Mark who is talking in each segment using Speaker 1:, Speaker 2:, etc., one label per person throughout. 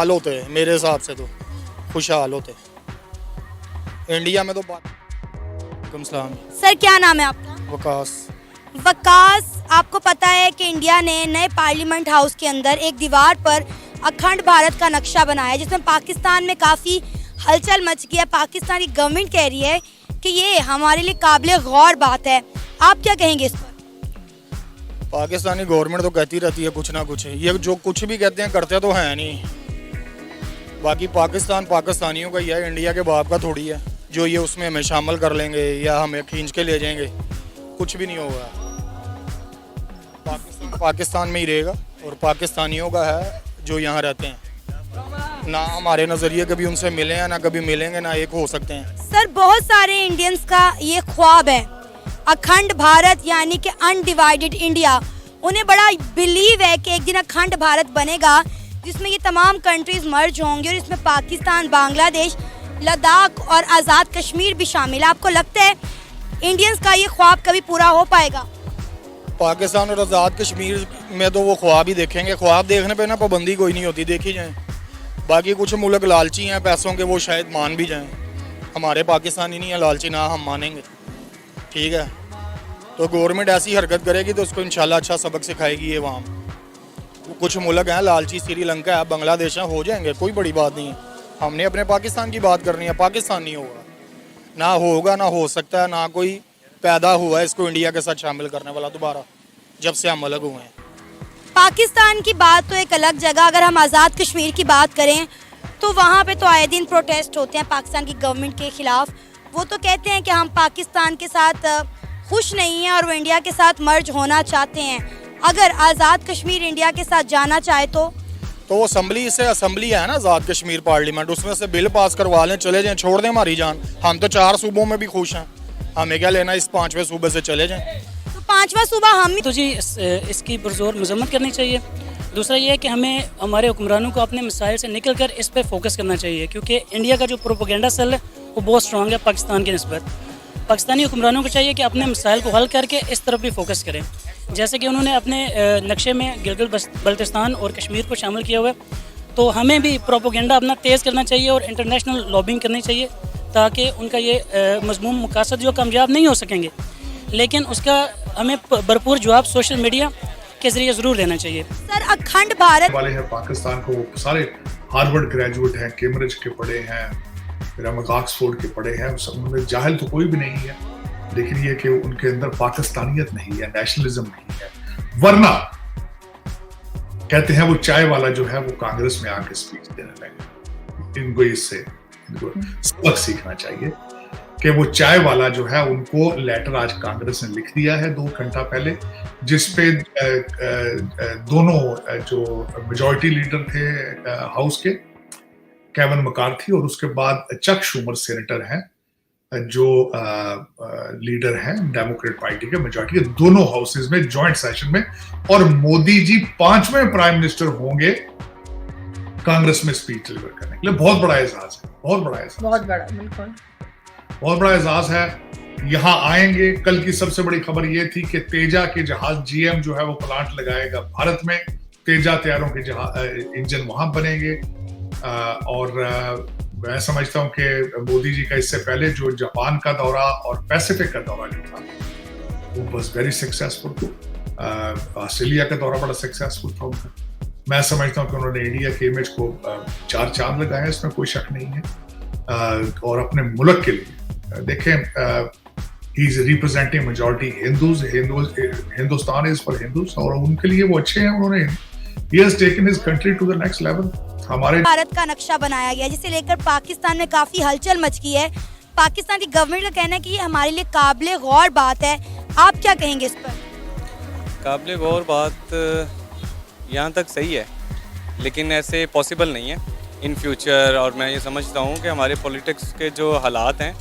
Speaker 1: हाल होते हैं मेरे हिसाब से तो खुशहाल होते इंडिया में तो बात। वालेकुम सलाम।
Speaker 2: सर क्या नाम है आपका?
Speaker 1: वकास।
Speaker 2: वकास, आपको पता है कि इंडिया ने नए पार्लियामेंट हाउस के अंदर एक दीवार पर अखंड भारत का नक्शा बनाया है, जिसमें पाकिस्तान में काफ़ी हलचल मच गई है। पाकिस्तान की गवर्नमेंट कह रही है कि ये हमारे लिए काबिल गौर बात है। आप क्या कहेंगे इस पर?
Speaker 1: पाकिस्तानी गवर्नमेंट तो कहती रहती है कुछ ना कुछ, ये जो कुछ भी कहते हैं करते तो हैं नहीं। बाकी पाकिस्तान पाकिस्तानियों का ही है, इंडिया के बाप का थोड़ी है जो ये उसमें हमें शामिल कर लेंगे या हमें खींच के ले जाएंगे। कुछ भी नहीं होगा। पाकिस्तान पाकिस्तान में ही रहेगा और पाकिस्तानियों का है जो यहाँ रहते हैं। ना हमारे नज़रिए कभी उनसे मिले हैं, ना कभी मिलेंगे, ना एक हो सकते हैं।
Speaker 2: सर बहुत सारे इंडियंस का ये ख्वाब है अखंड भारत, यानी कि अनडिवाइडेड इंडिया। उन्हें बड़ा बिलीव है कि एक दिन अखंड भारत बनेगा जिसमें ये तमाम कंट्रीज मर्ज होंगे और इसमें पाकिस्तान, बांग्लादेश, लद्दाख और आज़ाद कश्मीर भी शामिल है। आपको लगता है इंडियंस का ये ख्वाब कभी पूरा हो पाएगा?
Speaker 1: पाकिस्तान और आज़ाद कश्मीर में तो वो ख्वाब ही देखेंगे। ख्वाब देखने पे ना पाबंदी कोई नहीं होती, देखी जाए। बाकी कुछ मुल्क लालची हैं पैसों के, वो शायद मान भी जाएं। हमारे पाकिस्तानी नहीं है लालची, ना हम मानेंगे। ठीक है, तो गवर्नमेंट ऐसी हरकत करेगी तो उसको इंशाल्लाह अच्छा सबक सिखाएगी। ये वहाँ कुछ मुल्क हैं लालची, श्रीलंका है, बांग्लादेश है, हो जाएंगे, कोई बड़ी बात नहीं है। हमने अपने पाकिस्तान की बात करनी है। पाकिस्तान नहीं होगा, ना होगा, ना हो सकता है, ना कोई पैदा हुआ है इसको इंडिया के साथ शामिल करने वाला दोबारा, जब से हम अलग हुए हैं।
Speaker 2: पाकिस्तान की बात तो एक अलग जगह, अगर हम आज़ाद कश्मीर की बात करें तो वहाँ पे तो आए दिन प्रोटेस्ट होते हैं पाकिस्तान की गवर्नमेंट के ख़िलाफ़। वो तो कहते हैं कि हम पाकिस्तान के साथ खुश नहीं हैं और वो इंडिया के साथ मर्ज होना चाहते हैं। अगर आज़ाद कश्मीर इंडिया के साथ जाना चाहे तो
Speaker 1: वो असम्बली है ना आज़ाद कश्मीर पार्लियामेंट, उसमें से बिल पास करवा लें, चले जाएं, छोड़ दें हमारी जान। हम तो 4 सूबों में भी खुश हैं, हमें क्या लेना इस 5वें सूबे से, चले जाएं।
Speaker 2: तो 5वां सूबा हम ही
Speaker 3: तो जी इसकी पुरजोर मजम्मत करनी चाहिए। दूसरा ये है कि हमें हमारे हुक्मरानों को अपने मसाइल से निकल कर इस पर फोकस करना चाहिए, क्योंकि इंडिया का जो प्रोपोगेंडा सेल है वो बहुत स्ट्रॉन्ग है पाकिस्तान की निस्बत। पाकिस्तानी हुक्मरानों को चाहिए कि अपने मसाइल को हल करके इस तरफ भी फोकस करें। जैसे कि उन्होंने अपने नक्शे में गिलगित बल्तिस्तान और कश्मीर को शामिल किया हुआ है, तो हमें भी प्रोपोगेंडा अपना तेज़ करना चाहिए और इंटरनेशनल लॉबिंग करनी चाहिए, ताकि उनका ये मजमूम मकासद जो कामयाब नहीं हो सकेंगे, लेकिन उसका हमें भरपूर जवाब सोशल मीडिया के ज़रिए ज़रूर देना चाहिए।
Speaker 2: सर अखंड भारत
Speaker 4: वाले हैं पाकिस्तान को, वो सारे हार्वर्ड ग्रेजुएट हैं, कैम्ब्रिज के पढ़े हैं, फिर हम ऑक्सफोर्ड के पढ़े हैं। उनमें जाहिल तो कोई भी नहीं है, लेकिन ये कि उनके अंदर पाकिस्तानियत नहीं है, नेशनलिज्म नहीं है। वरना कहते हैं वो चाय वाला जो है वो कांग्रेस में आके स्पीच देने लगे। इनको सबक सीखना चाहिए कि वो चाय वाला जो है, उनको लेटर आज कांग्रेस ने लिख दिया है 2 घंटा पहले, जिसपे दोनों जो मेजॉरिटी लीडर थे हाउस के, केविन मकार्थी, और उसके बाद चक शूमर सेनेटर हैं जो लीडर हैं डेमोक्रेट पार्टी के, मेजॉरिटी के, दोनों हाउसेज में जॉइंट सेशन में। और मोदी जी 5वें प्राइम मिनिस्टर होंगे कांग्रेस में स्पीच डिलीवर करने के लिए। बहुत बड़ा एजाज है, बहुत बड़ा एजाज,
Speaker 5: बहुत बड़ा, बिल्कुल
Speaker 4: बहुत बड़ा एजाज है। यहाँ आएंगे। कल की सबसे बड़ी खबर ये थी कि तेजा के जहाज जीएम जो है वो प्लांट लगाएगा भारत में। तेजा तैयारों के इंजन वहां बनेंगे। और मैं समझता हूं कि मोदी जी का इससे पहले जो जापान का दौरा और पैसिफिक का दौरा जो था वो वाज वेरी सक्सेसफुल। ऑस्ट्रेलिया का दौरा बड़ा सक्सेसफुल था उनका। मैं समझता हूं कि उन्होंने इंडिया के इमेज को 4 चांद लगाए, इसमें कोई शक नहीं है। और अपने मुल्क के लिए देखें, he is representing majority Hindus. Hindustan is for Hindus, और उनके लिए वो अच्छे हैं। उन्होंने he has taken his country to the next level। हमारे
Speaker 2: भारत का नक्शा बनाया गया, जिसे लेकर पाकिस्तान में काफी हलचल मच गई है। पाकिस्तान की गवर्नमेंट का कहना है कि ये हमारे लिए काबिल गौर बात है। आप क्या कहेंगे इस पर?
Speaker 6: काबिल गौर बात यहाँ तक सही है, लेकिन ऐसे पॉसिबल नहीं है इन फ्यूचर। और मैं ये समझता हूँ कि हमारे पॉलिटिक्स के जो हालात हैं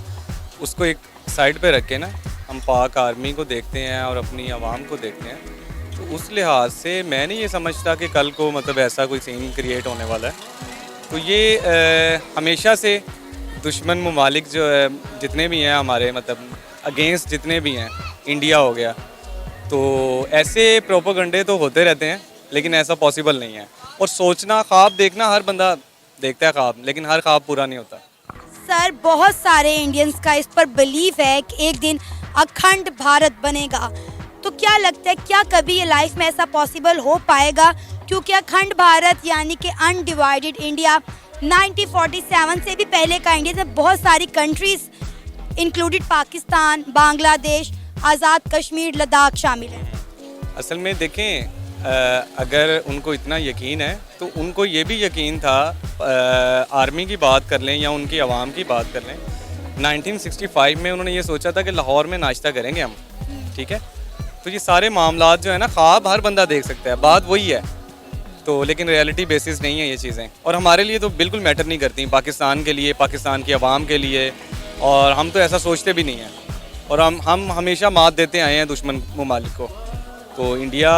Speaker 6: उसको एक साइड पे रख के ना, हम पाक आर्मी को देखते हैं और अपनी आवाम को देखते हैं। तो उस लिहाज से मैं नहीं ये समझता कि कल को मतलब ऐसा कोई सीन क्रिएट होने वाला है। तो ये हमेशा से दुश्मन ममालिक जो है जितने भी हैं हमारे, मतलब अगेंस्ट जितने भी हैं, इंडिया हो गया, तो ऐसे प्रोपोगंडे तो होते रहते हैं, लेकिन ऐसा पॉसिबल नहीं है। और सोचना, ख्वाब देखना हर बंदा देखता है ख्वाब, लेकिन हर ख्वाब पूरा नहीं होता।
Speaker 2: सर बहुत सारे इंडियंस का इस पर बिलीव है कि एक दिन अखंड भारत बनेगा, तो क्या लगता है क्या कभी ये लाइफ में ऐसा पॉसिबल हो पाएगा? क्योंकि अखंड भारत यानी कि अनडिवाइडेड इंडिया 1947 से भी पहले का इंडिया में बहुत सारी कंट्रीज इंक्लूडेड पाकिस्तान, बांग्लादेश, आज़ाद कश्मीर, लद्दाख शामिल है।
Speaker 6: असल में देखें, अगर उनको इतना यकीन है तो उनको ये भी यकीन था, आर्मी की बात कर लें या उनकी आवाम की बात कर लें, 1965 में उन्होंने ये सोचा था कि लाहौर में नाश्ता करेंगे हम, ठीक है। तो ये सारे मामलात जो है ना, ख्वाब हर बंदा देख सकता है, बात वही है। तो लेकिन रियलिटी बेसिस नहीं है ये चीज़ें, और हमारे लिए तो बिल्कुल मैटर नहीं करती, पाकिस्तान के लिए, पाकिस्तान की आवाम के लिए, और हम तो ऐसा सोचते भी नहीं हैं, और हम हमेशा मात देते आए हैं दुश्मन ममालिक को। तो इंडिया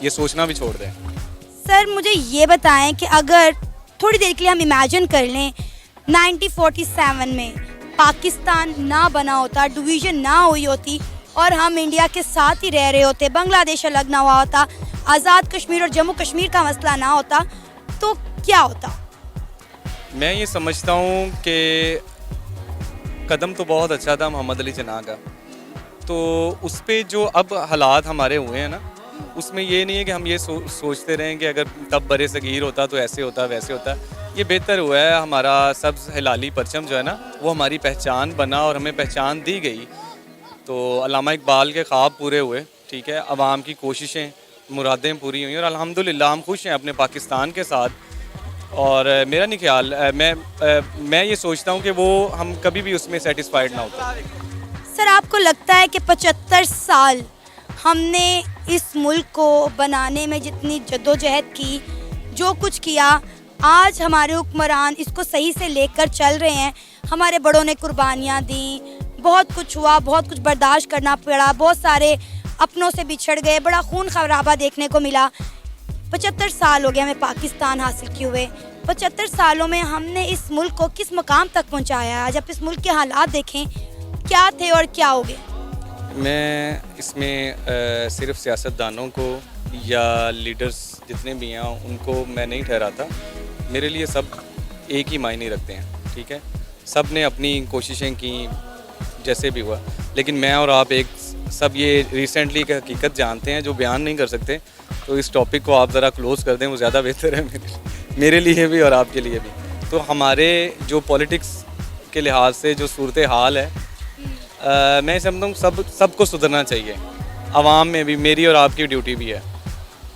Speaker 6: ये सोचना भी छोड़ दें।
Speaker 2: सर मुझे ये बताएं कि अगर थोड़ी देर के लिए हम इमेजिन कर लें 1947 में पाकिस्तान ना बना होता, डिवीज़न ना हुई होती और हम इंडिया के साथ ही रह रहे होते, बांग्लादेश अलग ना हुआ होता, आज़ाद कश्मीर और जम्मू कश्मीर का मसला ना होता, तो क्या होता?
Speaker 6: मैं ये समझता हूँ कि कदम तो बहुत अच्छा था मोहम्मद अली जिन्ना का, तो उस पे जो अब हालात हमारे हुए हैं ना, उसमें ये नहीं है कि हम ये सोचते रहें कि अगर तब बरे सगीर होता तो ऐसे होता वैसे होता। ये बेहतर हुआ है, हमारा सब्ज़ हिलाली परचम जो है ना, वो हमारी पहचान बना और हमें पहचान दी गई। तो अल्लामा इकबाल के ख्वाब पूरे हुए, ठीक है, अवाम की कोशिशें, मुरादें पूरी हुई, और अल्हम्दुलिल्लाह हम खुश हैं अपने पाकिस्तान के साथ। और मेरा नहीं ख्याल, मैं ये सोचता हूँ कि वो हम कभी भी उसमें सेटिस्फाइड ना होता।
Speaker 2: सर आपको लगता है कि 75 साल हमने इस मुल्क को बनाने में जितनी जद्दोजहद की, जो कुछ किया, आज हमारे हुक्मरान इसको सही से लेकर चल रहे हैं, हमारे बड़ों ने कुर्बानियाँ दी, बहुत कुछ हुआ, बहुत कुछ बर्दाश्त करना पड़ा, बहुत सारे अपनों से बिछड़ गए, बड़ा खून खराबा देखने को मिला। 75 साल हो गए हमें पाकिस्तान हासिल किए हुए, 75 सालों में हमने इस मुल्क को किस मुकाम तक पहुँचाया? आज आप इस मुल्क के हालात देखें, क्या थे और क्या हो गए?
Speaker 6: मैं इसमें सिर्फ सियासतदानों को या लीडर्स जितने भी हैं उनको मैं नहीं ठहराता। मेरे लिए सब एक ही मायने रखते हैं, ठीक है। सब ने अपनी कोशिशें की जैसे भी हुआ, लेकिन मैं और आप एक सब ये रिसेंटली की हकीकत जानते हैं जो बयान नहीं कर सकते। तो इस टॉपिक को आप ज़रा क्लोज़ कर दें, वो ज़्यादा बेहतर है मेरे लिए भी और आपके लिए भी। तो हमारे जो पॉलिटिक्स के लिहाज से जो सूरत हाल है, मैं समझता हूँ सबको सुधरना चाहिए। आवाम में भी मेरी और आपकी ड्यूटी भी है,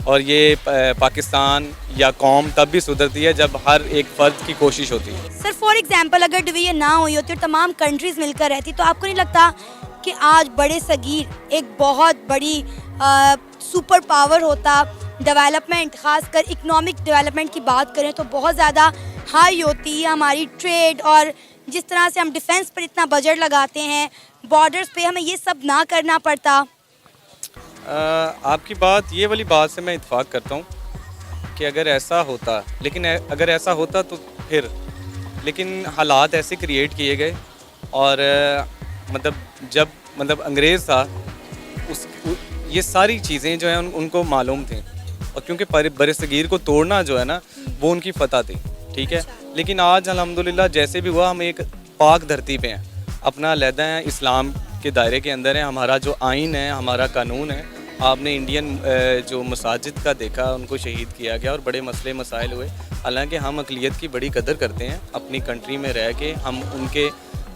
Speaker 6: और ये पाकिस्तान या कौम तब भी सुधरती है जब हर एक फ़र्द की कोशिश होती है।
Speaker 2: सर फॉर एग्जांपल अगर डिवीजन ना हुई होती और तमाम कंट्रीज़ मिलकर रहती, तो आपको नहीं लगता कि आज बड़े सगीर एक बहुत बड़ी सुपर पावर होता? डेवलपमेंट, खासकर इकोनॉमिक डेवलपमेंट की बात करें तो बहुत ज़्यादा हाई होती है हमारी ट्रेड, और जिस तरह से हम डिफेंस पर इतना बजट लगाते हैं, बॉर्डर्स पे हमें ये सब ना करना पड़ता।
Speaker 6: आपकी बात, ये वाली बात से मैं इत्तेफाक करता हूँ कि अगर ऐसा होता, लेकिन अगर ऐसा होता तो फिर, लेकिन हालात ऐसे क्रिएट किए गए, और जब अंग्रेज़ था ये सारी चीज़ें जो हैं उनको मालूम थी, और क्योंकि बरसगीर को तोड़ना जो है ना वो उनकी फ़तह थी, ठीक है। लेकिन आज अल्हम्दुलिल्लाह जैसे भी हुआ हम एक पाक धरती पे हैं, अपना अलहदा है, इस्लाम के दायरे के अंदर है, हमारा जो आइन है, हमारा कानून है। आपने इंडियन जो मसाजिद का देखा, उनको शहीद किया गया और बड़े मसले मसाइल हुए। हालांकि हम अक़लियत की बड़ी कदर करते हैं अपनी कंट्री में रह के, हम उनके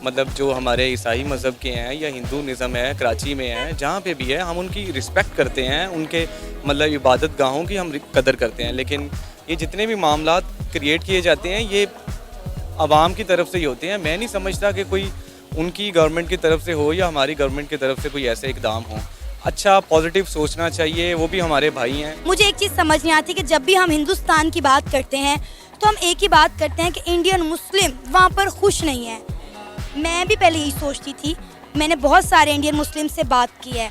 Speaker 6: जो हमारे ईसाई मज़हब के हैं या हिंदू निज़म है, कराची में है, जहाँ पे भी है, हम उनकी रिस्पेक्ट करते हैं, उनके इबादत गाहों की हम कदर करते हैं। लेकिन ये जितने भी मामलात क्रिएट किए जाते हैं ये आवाम की तरफ से ही होते हैं। मैं नहीं समझता कि कोई उनकी गवर्नमेंट की तरफ से हो या हमारी गवर्नमेंट की तरफ से कोई ऐसे इकदाम हो। अच्छा पॉजिटिव सोचना चाहिए, वो भी हमारे भाई हैं।
Speaker 2: मुझे एक चीज़ समझ नहीं आती कि जब भी हम हिंदुस्तान की बात करते हैं तो हम एक ही बात करते हैं कि इंडियन मुस्लिम वहाँ पर खुश नहीं है। मैं भी पहले यही सोचती थी, मैंने बहुत सारे इंडियन मुस्लिम से बात की है,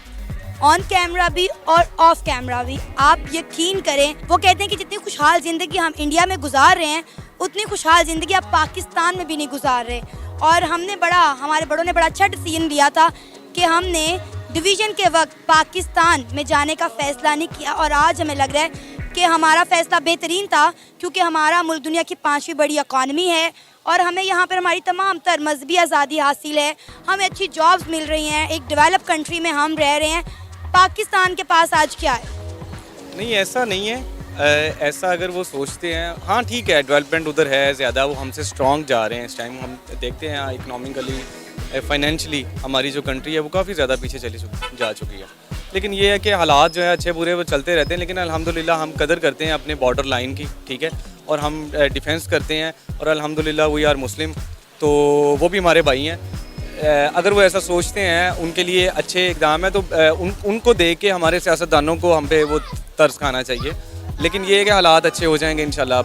Speaker 2: ऑन कैमरा भी और ऑफ कैमरा भी। आप यकीन करें, वो कहते हैं कि जितनी खुशहाल ज़िंदगी हम इंडिया में गुजार रहे हैं उतनी खुशहाल ज़िंदगी आप पाकिस्तान में भी नहीं गुजार रहे। और हमारे बड़ों ने बड़ा अच्छा डिसीजन लिया था कि हमने डिवीज़न के वक्त पाकिस्तान में जाने का फ़ैसला नहीं किया, और आज हमें लग रहा है कि हमारा फैसला बेहतरीन था, क्योंकि हमारा मुल्क दुनिया की 5वीं बड़ी इकॉनमी है और हमें यहाँ पर हमारी तमाम तर मजहबी आज़ादी हासिल है, हमें अच्छी जॉब्स मिल रही हैं, एक डेवलप कंट्री में हम रह रहे हैं। पाकिस्तान के पास आज क्या है?
Speaker 6: नहीं, ऐसा नहीं है। ऐसा अगर वो सोचते हैं, हाँ ठीक है, डेवलपमेंट उधर है ज़्यादा, वो हमसे स्ट्रॉन्ग जा रहे हैं इस टाइम। हम देखते हैं इकनॉमिकली, फाइनेंशली हमारी जो कंट्री है वो काफ़ी ज़्यादा पीछे जा चुकी है। लेकिन ये है कि हालात जो है अच्छे बुरे वो चलते रहते हैं, लेकिन अल्हम्दुलिल्लाह हम कदर करते हैं अपने बॉर्डर लाइन की, ठीक है, और हम डिफेंस करते हैं, और अल्हम्दुलिल्लाह वी आर मुस्लिम, तो वो भी हमारे भाई हैं। अगर वो ऐसा सोचते हैं, उनके लिए अच्छे इकदाम है, तो उनको देख के हमारे सियासतदानों को हम पे वो तर्स खाना चाहिए। लेकिन ये है कि हालात अच्छे हो जाएंगे इंशाल्लाह।